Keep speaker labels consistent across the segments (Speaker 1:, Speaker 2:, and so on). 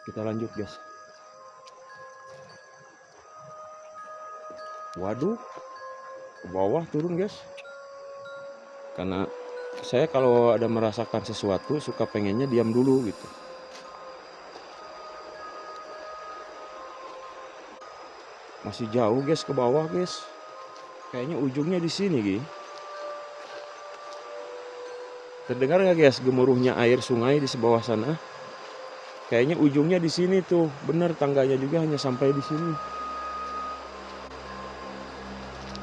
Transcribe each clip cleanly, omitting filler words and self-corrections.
Speaker 1: Kita lanjut guys. Waduh, ke bawah turun guys. Karena saya kalau ada merasakan sesuatu suka pengennya diam dulu gitu. Masih jauh guys ke bawah guys. Kayaknya ujungnya di sini guys. Terdengar nggak guys gemuruhnya air sungai di bawah sana? Kayaknya ujungnya di sini tuh. Bener, tangganya juga hanya sampai di sini.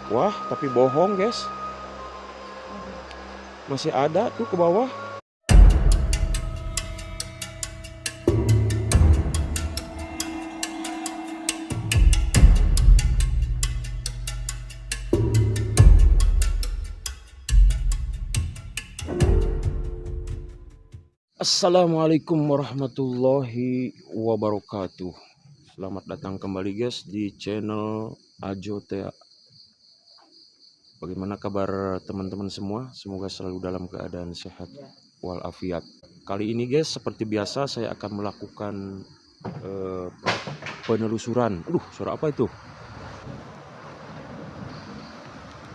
Speaker 1: Wah, tapi bohong guys. Masih ada tuh ke bawah. Assalamualaikum warahmatullahi wabarakatuh. Selamat datang kembali guys di channel Ajotea. Bagaimana kabar teman-teman semua? Semoga selalu dalam keadaan sehat walafiat. Kali ini guys, seperti biasa saya akan melakukan penelusuran. Suara apa itu?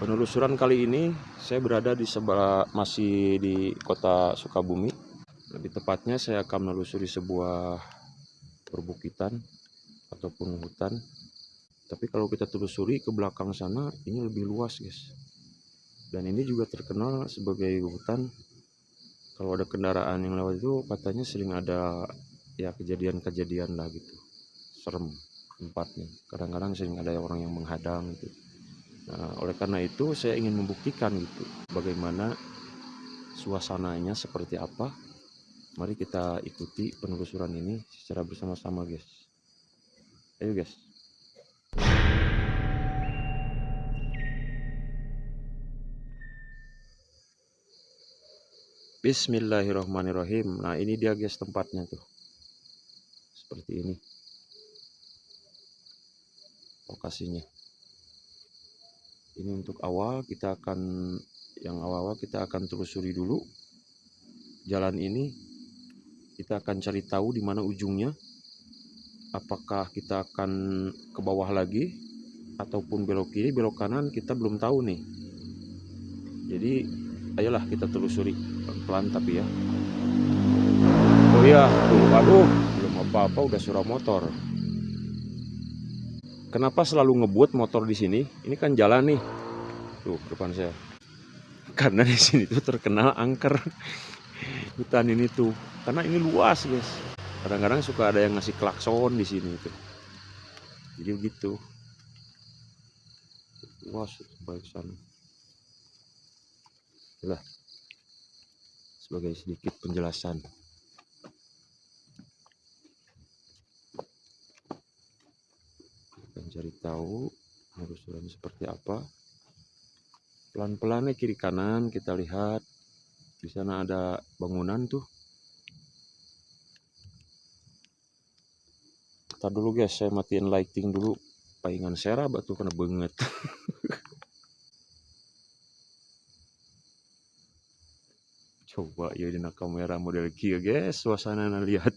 Speaker 1: Penelusuran kali ini saya berada di masih di kota Sukabumi. Lebih tepatnya saya akan menelusuri sebuah perbukitan ataupun hutan. Tapi kalau kita telusuri ke belakang sana, ini lebih luas guys. Dan ini juga terkenal sebagai hutan. Kalau ada kendaraan yang lewat itu katanya sering ada ya kejadian-kejadian lah gitu. Serem tempatnya. Kadang-kadang sering ada orang yang menghadang gitu. Nah, oleh karena itu saya ingin membuktikan gitu bagaimana suasananya seperti apa. Mari kita ikuti penelusuran ini secara bersama-sama guys. Ayo guys. Bismillahirrahmanirrahim. Nah ini dia guys tempatnya tuh. Seperti ini lokasinya. Ini untuk awal kita akan telusuri dulu jalan ini. Kita akan cari tahu di mana ujungnya. Apakah kita akan ke bawah lagi ataupun belok kiri, belok kanan, kita belum tahu nih. Jadi ayolah kita telusuri pelan-pelan tapi ya. Oh iya, aduh, belum apa-apa udah suara motor. Kenapa selalu ngebut motor di sini? Ini kan jalan nih. Tuh depan saya. Karena di sini tuh terkenal angker hutan ini tuh. Karena ini luas, guys. Kadang-kadang suka ada yang ngasih klakson di sini tuh. Jadi begitu. Luas baik sana. Itulah sebagai sedikit penjelasan. Akan cari tahu penelusuran seperti apa. Pelan-pelan kiri kanan kita lihat. Di sana ada bangunan tuh. Ntar dulu guys, saya matiin lighting dulu. Paingan sera batu kena banget. Coba ya dina kamera model kia guys, suasana lihat.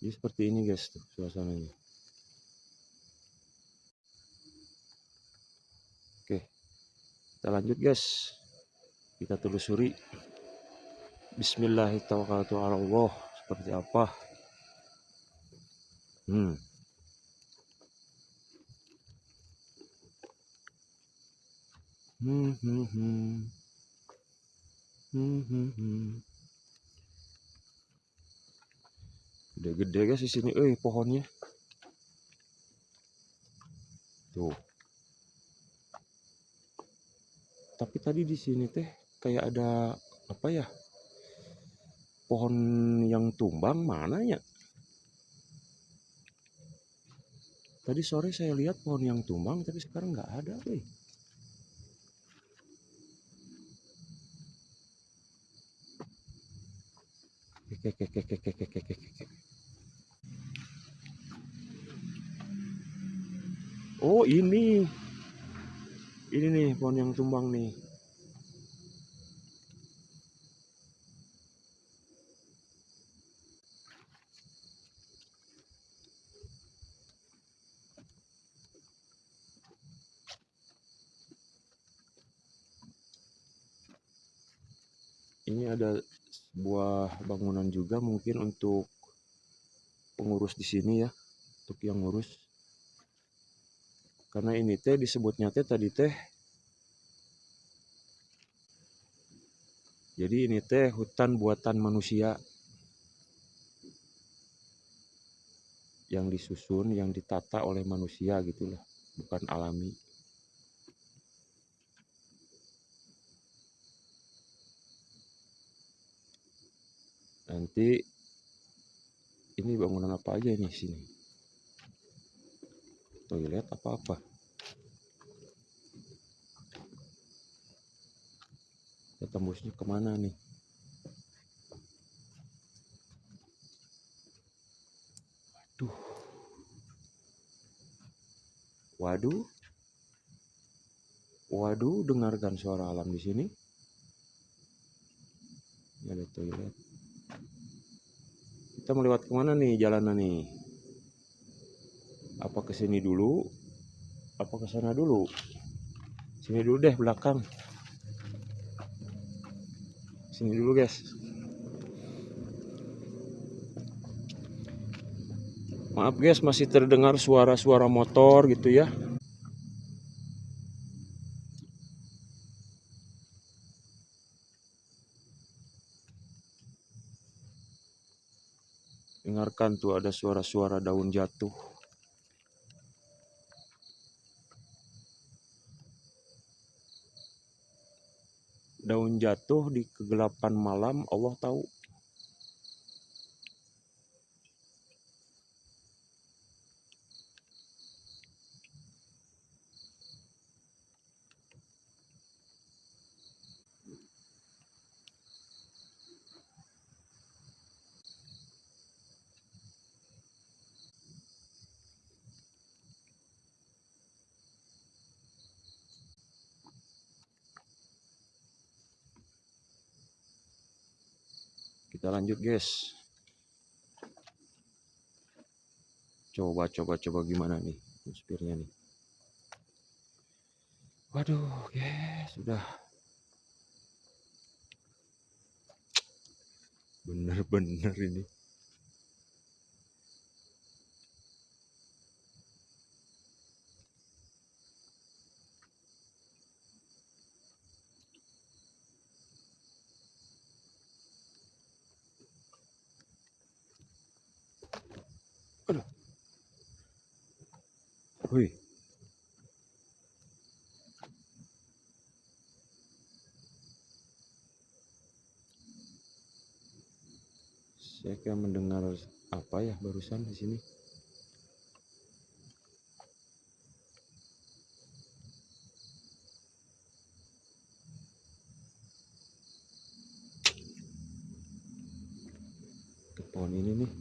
Speaker 1: Jadi seperti ini guys tuh suasananya. Oke, kita lanjut guys. Kita telusuri. Bismillahirrahmanirrahim. Seperti apa? Gede-gede guys di sini, pohonnya. Tuh. Tapi tadi di sini teh kayak ada apa ya? Pohon yang tumbang mana ya? Tadi sore saya lihat pohon yang tumbang, tapi sekarang nggak ada, Oh ini nih pohon yang tumbang nih. Ini ada sebuah bangunan juga mungkin untuk pengurus di sini ya, untuk yang ngurus. Karena ini teh disebutnya teh tadi teh. Jadi ini teh hutan buatan manusia yang disusun, yang ditata oleh manusia gitulah, bukan alami. Nanti ini bangunan apa aja nih sini? Toilet apa-apa? Ya, tembusnya kemana nih? Duh, waduh, waduh, dengarkan suara alam di sini. Ini ada toilet. Kita mau lewat kemana nih jalanan nih? Apa ke sini dulu? Apa ke sana dulu? Sini dulu deh belakang. Sini dulu guys. Maaf guys, masih terdengar suara-suara motor gitu ya. Dengarkan tuh ada suara-suara daun jatuh. Daun jatuh di kegelapan malam, Allah tahu. Kita lanjut guys. Coba gimana nih atmosfernya nih. Waduh guys, sudah bener-bener ini. Aduh, wih. Saya kayak mendengar apa ya barusan di sini. Ke pohon ini nih.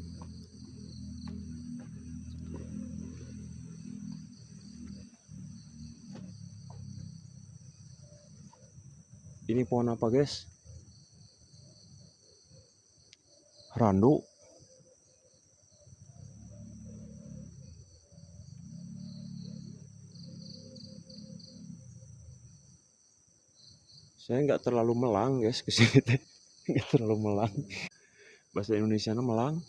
Speaker 1: Ini pohon apa guys? Randu. Saya nggak terlalu melang guys ke sini teh. Nggak terlalu melang. Bahasa Indonesia melang.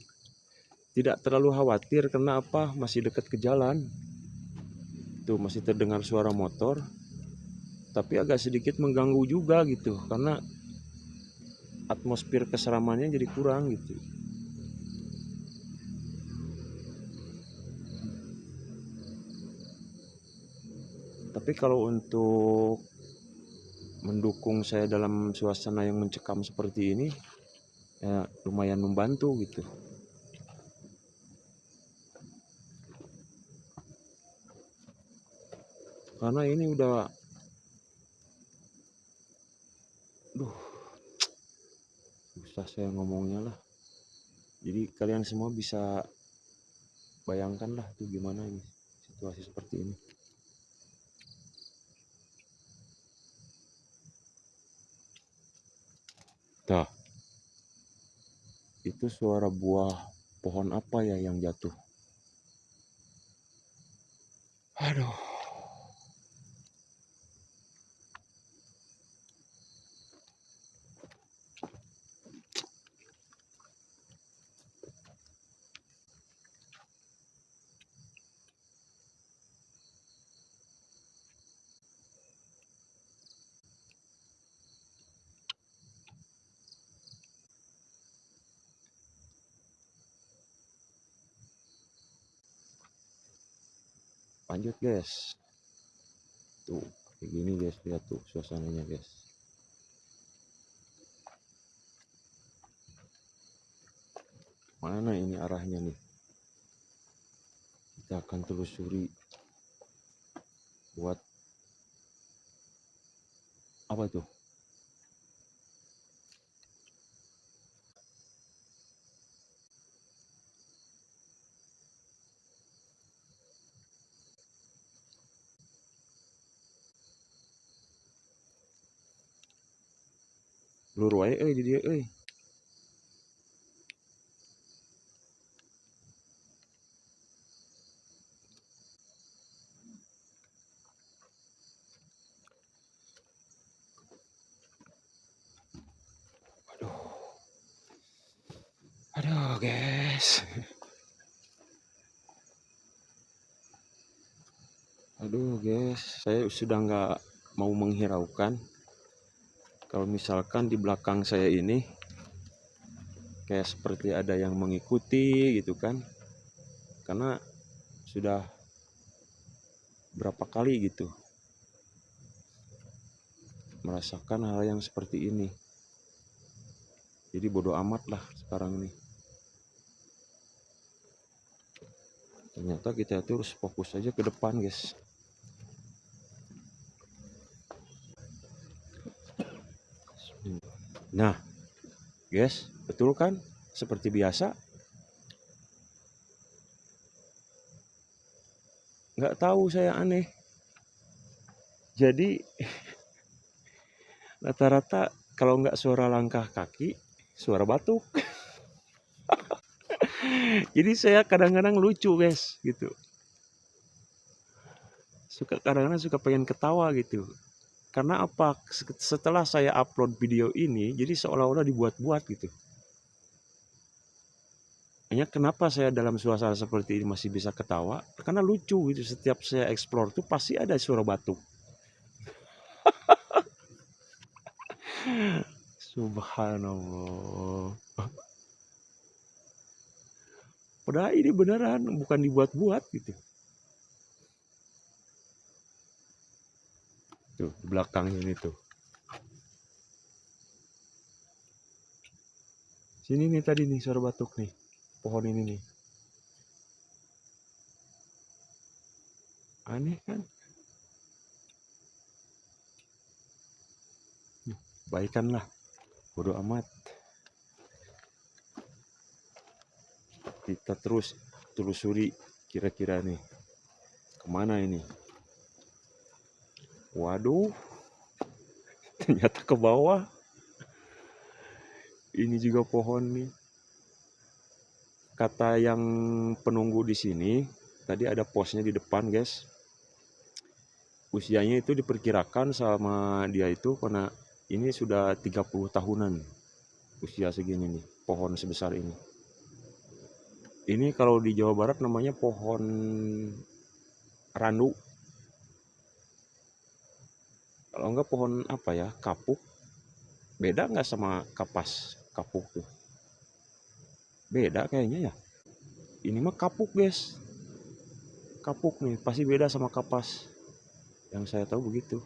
Speaker 1: Tidak terlalu khawatir karena apa? Masih dekat ke jalan. Tuh masih terdengar suara motor. Tapi agak sedikit mengganggu juga gitu karena atmosfer keseramannya jadi kurang gitu. Tapi kalau untuk mendukung saya dalam suasana yang mencekam seperti ini ya lumayan membantu gitu. Karena ini udah susah saya ngomongnya lah. Jadi kalian semua bisa bayangkan lah tuh gimana ini situasi seperti ini. Tah, itu suara buah pohon apa ya yang jatuh? Aduh, lanjut guys. Tuh, kayak gini guys, lihat tuh suasananya guys. Mana ini arahnya nih? Kita akan telusuri buat apa tuh? Lur wae di dia euy. Aduh. Aduh, guys. Aduh, guys, saya sudah nggak mau menghiraukan. Kalau misalkan di belakang saya ini kayak seperti ada yang mengikuti gitu kan. Karena sudah berapa kali gitu merasakan hal yang seperti ini. Jadi bodoh amat lah sekarang nih. Ternyata kita tuh harus fokus aja ke depan guys. Nah guys, betul kan? Seperti biasa. Nggak tahu, saya aneh. Jadi rata-rata kalau nggak suara langkah kaki, suara batuk. Jadi saya kadang-kadang lucu guys gitu. Kadang-kadang suka pengen ketawa gitu. Karena apa? Setelah saya upload video ini, jadi seolah-olah dibuat-buat gitu. Hanya kenapa saya dalam suasana seperti ini masih bisa ketawa? Karena lucu gitu. Setiap saya explore tuh pasti ada suara batuk. Subhanallah. Padahal ini beneran, bukan dibuat-buat gitu. Tuh, di belakang ini tuh. Sini nih tadi nih suara batuk nih. Pohon ini nih. Aneh kan? Baikanlah. Bodoh amat. Kita terus telusuri kira-kira nih. Kemana ini? Waduh. Ternyata ke bawah. Ini juga pohon nih. Kata yang penunggu di sini, tadi ada posnya di depan, guys. Usianya itu diperkirakan sama dia itu karena ini sudah 30 tahunan. Usia segini nih, pohon sebesar ini. Ini kalau di Jawa Barat namanya pohon randu. Kalau enggak pohon apa ya, kapuk. Beda nggak sama kapas, kapuk tuh? Beda kayaknya ya. Ini mah kapuk guys. Kapuk nih, pasti beda sama kapas. Yang saya tahu begitu.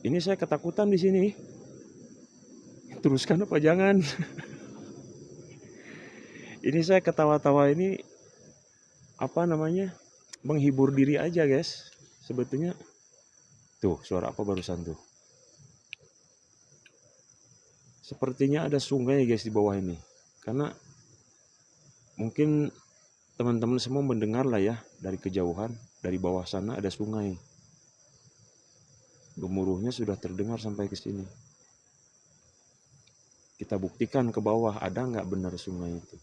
Speaker 1: Ini saya ketakutan di sini. Teruskan apa jangan? Ini saya ketawa-tawa ini apa namanya? Menghibur diri aja guys. Sebetulnya tuh suara apa barusan tuh? Sepertinya ada sungai guys di bawah ini. Karena mungkin teman-teman semua mendengar lah ya dari kejauhan, dari bawah sana ada sungai. Gemuruhnya sudah terdengar sampai ke sini. kita buktikan ke bawah ada nggak benar sungai itu.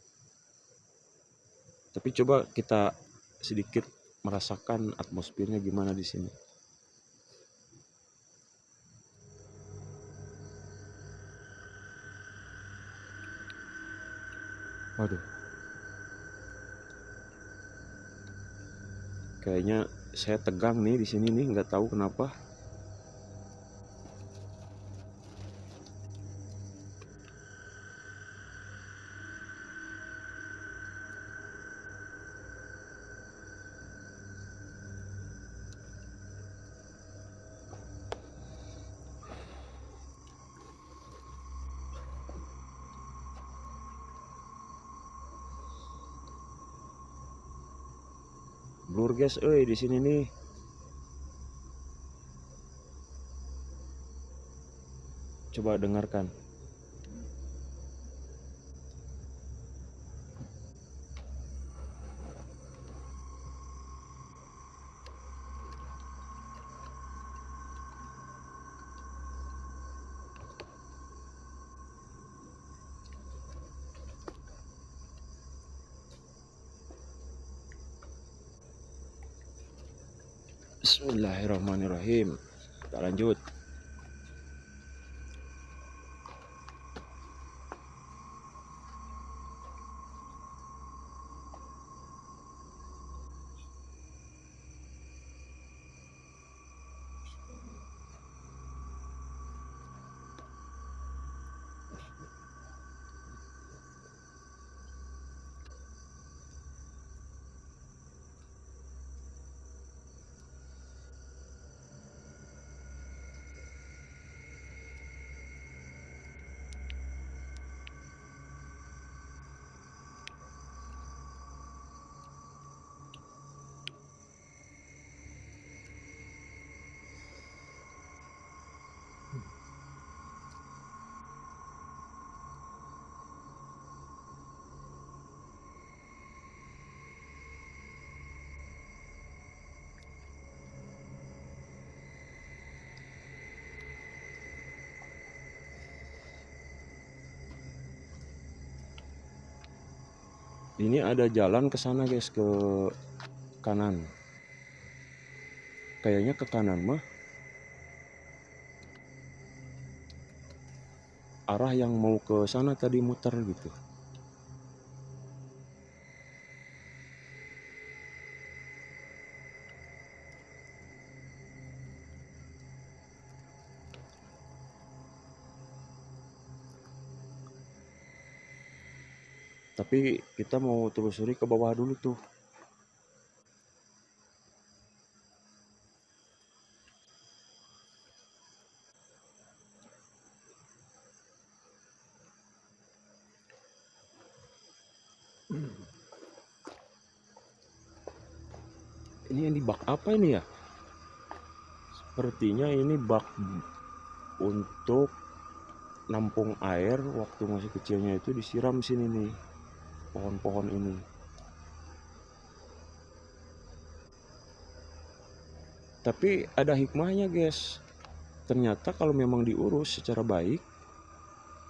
Speaker 1: Tapi coba kita sedikit merasakan atmosfernya gimana di sini. Waduh, kayaknya saya tegang nih di sini nih, nggak tahu kenapa. Blur guys, di sini nih. Coba dengarkan. Bismillahirrahmanirrahim. Kita lanjut. Ini ada jalan ke sana guys, ke kanan. Kayaknya ke kanan mah arah yang mau ke sana tadi muter gitu. Tapi kita mau telusuri ke bawah dulu tuh. Ini yang di bak apa ini ya? Sepertinya ini bak untuk nampung air waktu masih kecilnya itu disiram sini nih, pohon-pohon ini. Tapi ada hikmahnya guys. Ternyata kalau memang diurus secara baik,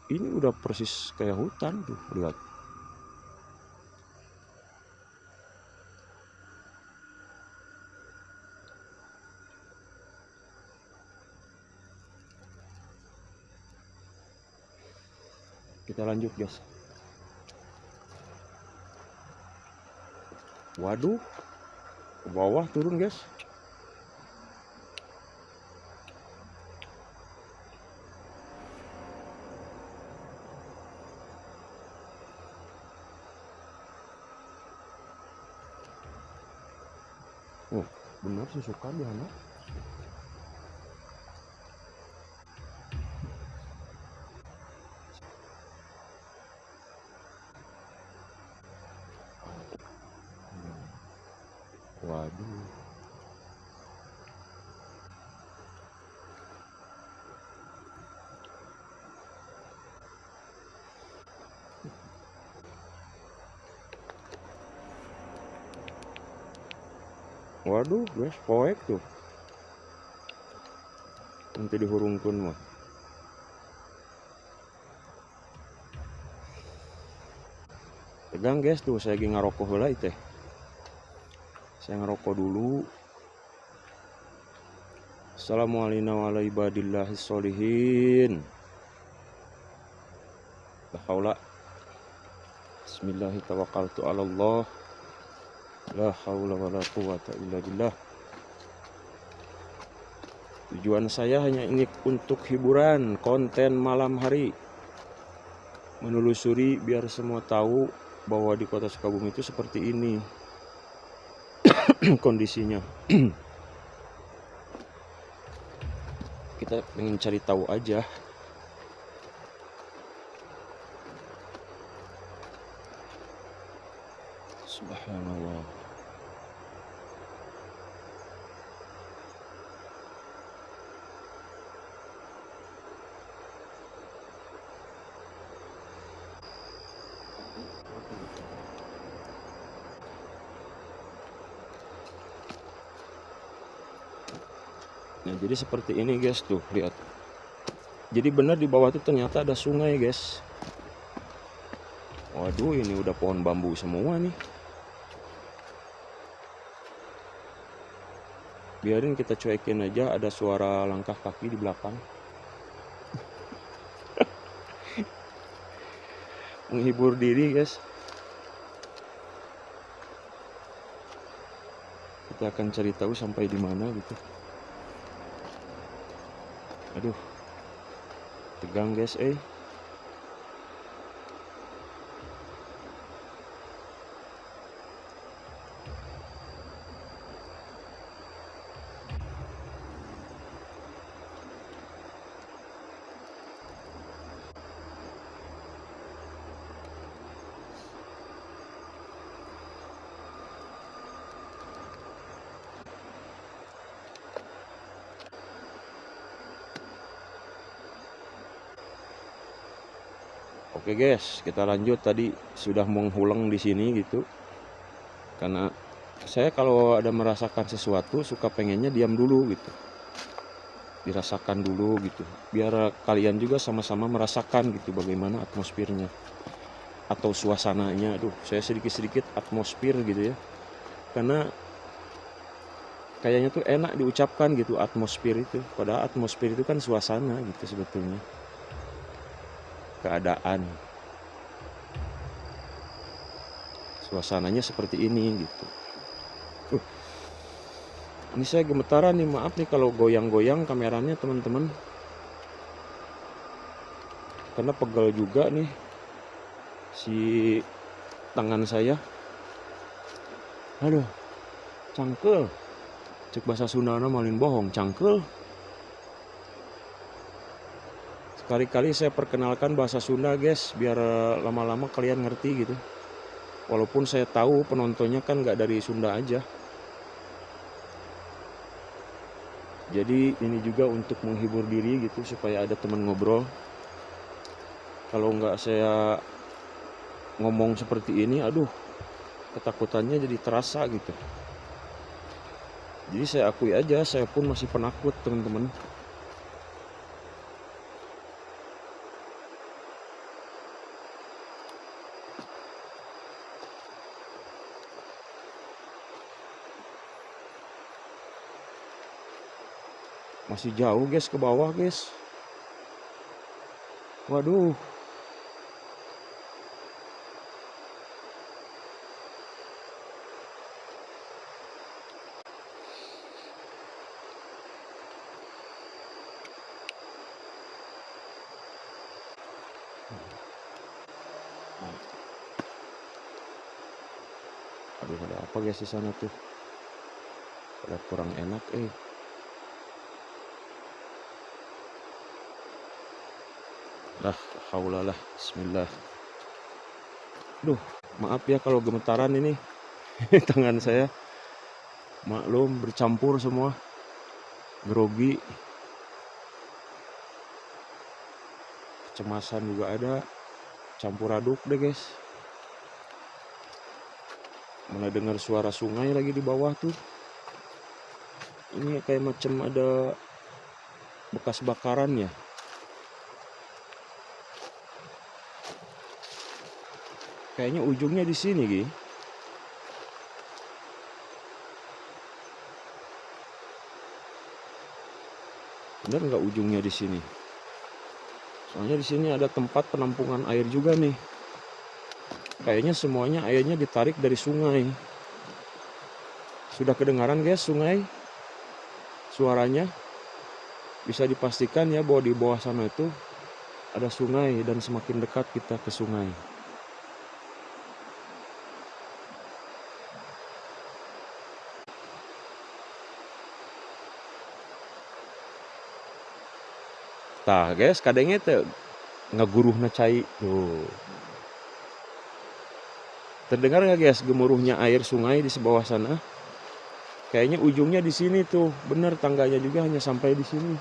Speaker 1: ini udah persis kayak hutan tuh, lihat. Kita lanjut guys. Waduh, ke bawah turun guys. Oh, benar susukan di sana. Waduh. Waduh, guys, poek tuh. Nanti dihurungkan mah. Tegang guys, tuh saya lagi ngerokok heula teh. Saya ngerokok dulu. Assalamualaikum warahmatullahi wabarakatuh. La haula. Bismillahirrahmanirrahim. La haula wala quwata illa billah. Tujuan saya hanya ini untuk hiburan, konten malam hari. Menelusuri biar semua tahu bahwa di kota Sukabumi itu seperti ini kondisinya. Kita ingin cari tahu aja. Subhanallah. Nah, jadi seperti ini guys, tuh lihat. Jadi benar di bawah itu ternyata ada sungai guys. Waduh, ini udah pohon bambu semua nih. Biarin kita cuekin aja, ada suara langkah kaki di belakang. Menghibur diri guys. Kita akan cari tahu sampai di mana gitu. Aduh, tegang guys, Oke guys, kita lanjut. Tadi sudah menghulang di sini gitu. Karena saya kalau ada merasakan sesuatu suka pengennya diam dulu gitu. Dirasakan dulu gitu. Biar kalian juga sama-sama merasakan gitu bagaimana atmosfernya atau suasananya. Aduh, saya sedikit-sedikit atmosfer gitu ya. Karena kayaknya tuh enak diucapkan gitu atmosfer itu. Padahal atmosfer itu kan suasana gitu sebetulnya. Keadaan, suasananya seperti ini gitu. Ini saya gemetaran nih, maaf nih kalau goyang-goyang kameranya teman-teman, karena pegal juga nih si tangan saya. Aduh, cangkel, cek bahasa Sundana malin bohong, cangkel. Kali-kali saya perkenalkan bahasa Sunda guys, biar lama-lama kalian ngerti gitu. Walaupun saya tahu penontonnya kan nggak dari Sunda aja. Jadi ini juga untuk menghibur diri gitu, supaya ada teman ngobrol. Kalau nggak saya ngomong seperti ini, aduh, ketakutannya jadi terasa gitu. Jadi saya akui aja, saya pun masih penakut teman-teman. Masih jauh guys ke bawah guys. Waduh. Aduh, ada apa guys di sana tuh? Ada kurang enak Lah, haulalah, bismillah. Duh, maaf ya kalau gemetaran ini. Tangan saya maklum bercampur semua. Grogi. Kecemasan juga ada. Campur aduk deh guys. Mana dengar suara sungai lagi di bawah tuh. Ini kayak macam ada bekas bakaran ya. Kayaknya ujungnya di sini, Gi. Bener nggak ujungnya di sini? Soalnya di sini ada tempat penampungan air juga nih. Kayaknya semuanya airnya ditarik dari sungai. Sudah kedengaran guys sungai? Suaranya? Bisa dipastikan ya bahwa di bawah sana itu ada sungai dan semakin dekat kita ke sungai. Tah guys, kadangnya teh ngaguruhna cai tuh. Terdengar nggak guys gemuruhnya air sungai di bawah sana? Kayaknya ujungnya di sini tuh, bener tangganya juga hanya sampai di sini.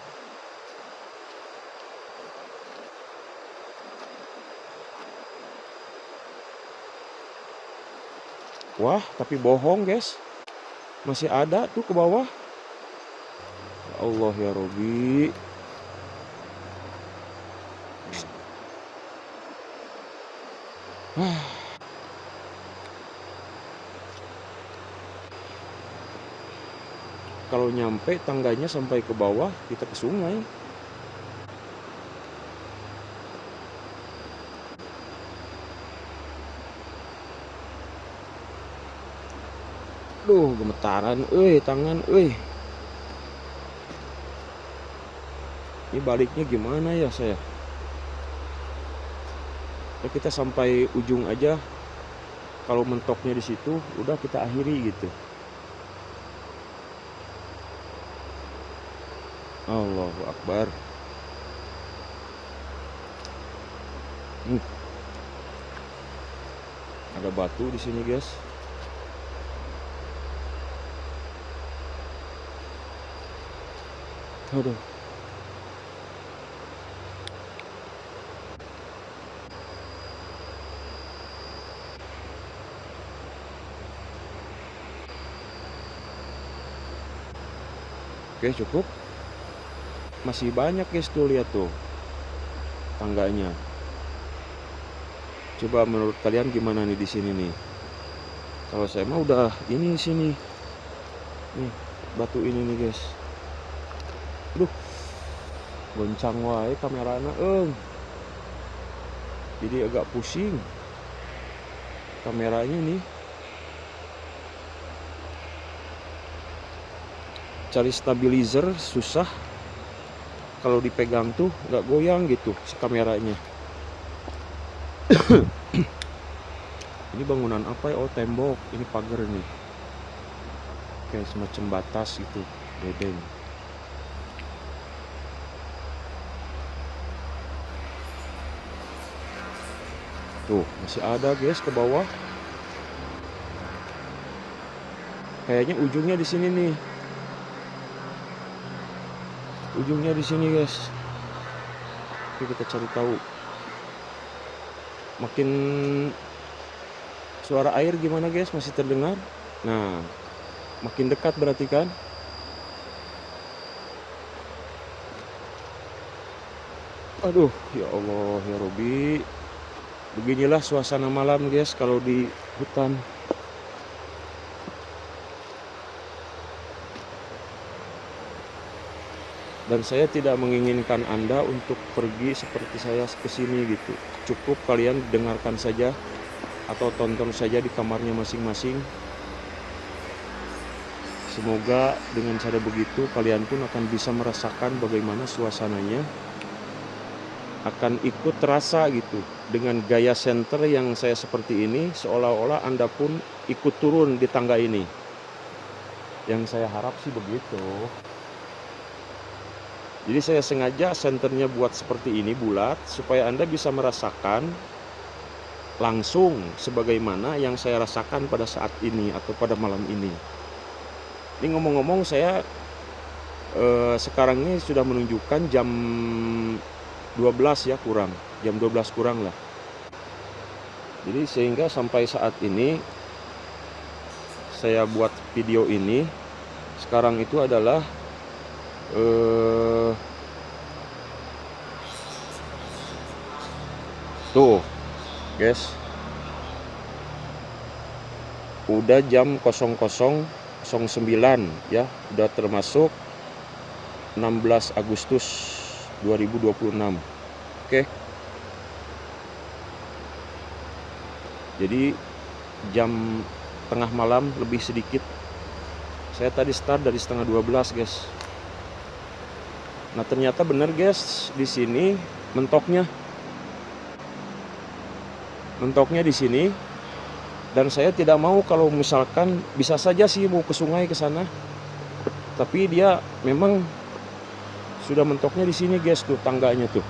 Speaker 1: Wah, tapi bohong guys, masih ada tuh ke bawah. Ya Allah ya Robi. Kalau nyampe tangganya sampai ke bawah, kita ke sungai. Duh, gemetaran, tangan, Ini baliknya gimana ya saya? Ya, kita sampai ujung aja. Kalau mentoknya di situ, udah kita akhiri gitu. Allahu Akbar. Ada batu di sini, guys. Aduh. Oke, cukup. Masih banyak guys tuh, lihat tuh tangganya. Coba menurut kalian gimana nih di sini nih? Kalau saya mah udah ini sini. Nih, batu ini nih, guys. Aduh. Goncang wae kamerana, Jadi agak pusing kameranya nih. Cari stabilizer susah. Kalau dipegang tuh nggak goyang gitu si kameranya. Ini bangunan apa ya? Oh, tembok. Ini pagar nih. Kayak semacam batas gitu, bedeng. Tuh, masih ada guys ke bawah. Kayaknya ujungnya di sini nih. Ujungnya di sini, guys. Oke, kita cari tahu. Makin suara air gimana, guys? Masih terdengar? Nah, makin dekat berarti kan? Aduh, ya Allah, ya Robi. Beginilah suasana malam, guys, kalau di hutan. Dan saya tidak menginginkan Anda untuk pergi seperti saya ke sini gitu. Cukup kalian dengarkan saja atau tonton saja di kamarnya masing-masing. Semoga dengan cara begitu kalian pun akan bisa merasakan bagaimana suasananya. Akan ikut terasa gitu. Dengan gaya senter yang saya seperti ini, seolah-olah Anda pun ikut turun di tangga ini. Yang saya harap sih begitu. Jadi saya sengaja senternya buat seperti ini bulat supaya Anda bisa merasakan langsung sebagaimana yang saya rasakan pada saat ini atau pada malam ini. Ini ngomong-ngomong saya sekarang ini sudah menunjukkan jam 12 ya kurang, jam 12 kurang lah. Jadi sehingga sampai saat ini saya buat video ini sekarang itu adalah tuh guys, udah jam 00.09 ya, udah termasuk 16 Agustus 2026. Oke. Jadi jam tengah malam lebih sedikit. Saya tadi start dari setengah 12, guys. Nah, ternyata bener, guys, di sini mentoknya di sini. Dan saya tidak mau, kalau misalkan bisa saja sih mau ke sungai ke sana, tapi dia memang sudah mentoknya di sini, guys, tuh tangganya tuh.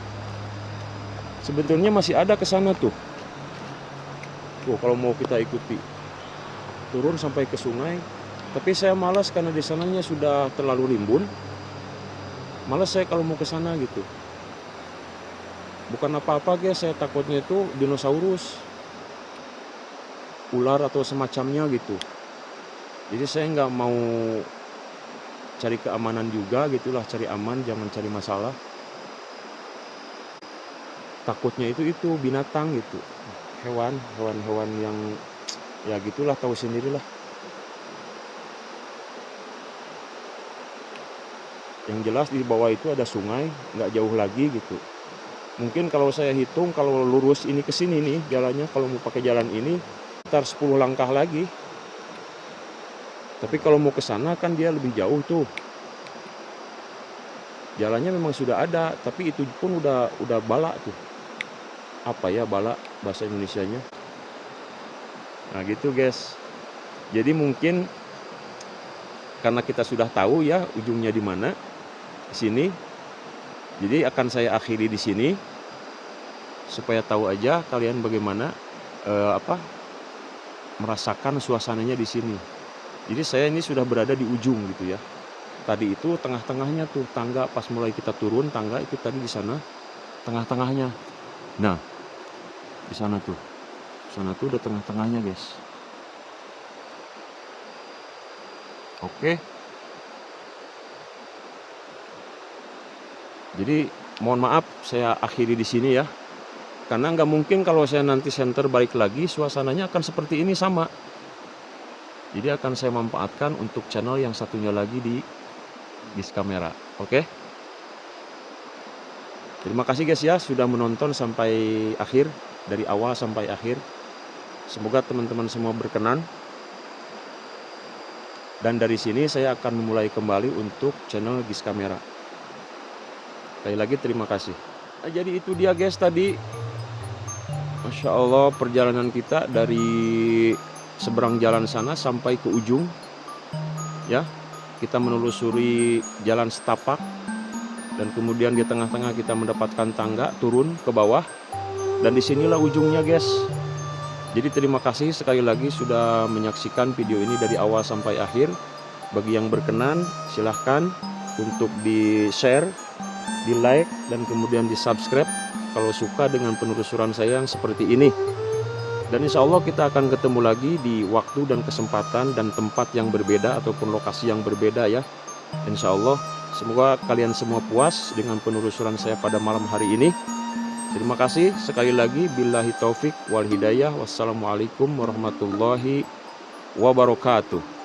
Speaker 1: Sebetulnya masih ada ke sana tuh. Tuh kalau mau kita ikuti turun sampai ke sungai, tapi saya malas karena di sananya sudah terlalu rimbun. Malas saya kalau mau ke sana gitu. Bukan apa-apa, guys, saya takutnya itu dinosaurus, ular atau semacamnya gitu. Jadi saya nggak mau cari keamanan juga gitulah, cari aman, jangan cari masalah. Takutnya itu binatang gitu, hewan yang ya gitulah, tahu sendirilah. Yang jelas di bawah itu ada sungai, nggak jauh lagi gitu. Mungkin kalau saya hitung, kalau lurus ini ke sini nih jalannya, kalau mau pakai jalan ini sekitar 10 langkah lagi. Tapi kalau mau ke sana kan dia lebih jauh tuh. Jalannya memang sudah ada, tapi itu pun udah balak tuh. Apa ya balak bahasa Indonesianya? Nah, gitu, guys. Jadi mungkin karena kita sudah tahu ya ujungnya di mana, di sini. Jadi akan saya akhiri di sini supaya tahu aja kalian bagaimana merasakan suasananya di sini. Jadi saya ini sudah berada di ujung gitu ya. Tadi itu tengah-tengahnya tuh tangga, pas mulai kita turun tangga itu tadi di sana tengah-tengahnya. Nah, di sana tuh. Sana tuh udah tengah-tengahnya, guys. Oke. Jadi mohon maaf saya akhiri di sini ya. Karena nggak mungkin kalau saya nanti senter balik lagi suasananya akan seperti ini sama. Jadi akan saya manfaatkan untuk channel yang satunya lagi di Giskamera. Oke. Terima kasih, guys, ya sudah menonton sampai akhir, dari awal sampai akhir. Semoga teman-teman semua berkenan. Dan dari sini saya akan memulai kembali untuk channel Giskamera. Sekali lagi terima kasih. Nah, jadi itu dia, guys, tadi. Masya Allah, perjalanan kita dari seberang jalan sana sampai ke ujung. Ya, kita menelusuri jalan setapak. Dan kemudian di tengah-tengah kita mendapatkan tangga turun ke bawah. Dan disinilah ujungnya, guys. Jadi terima kasih sekali lagi sudah menyaksikan video ini dari awal sampai akhir. Bagi yang berkenan, silahkan untuk di-share, di-like, dan kemudian di-subscribe kalau suka dengan penelusuran saya yang seperti ini. Dan insya Allah kita akan ketemu lagi di waktu dan kesempatan dan tempat yang berbeda ataupun lokasi yang berbeda ya. Insya Allah semoga kalian semua puas dengan penelusuran saya pada malam hari ini. Terima kasih sekali lagi. Billahi taufik wal hidayah. Wassalamualaikum warahmatullahi wabarakatuh.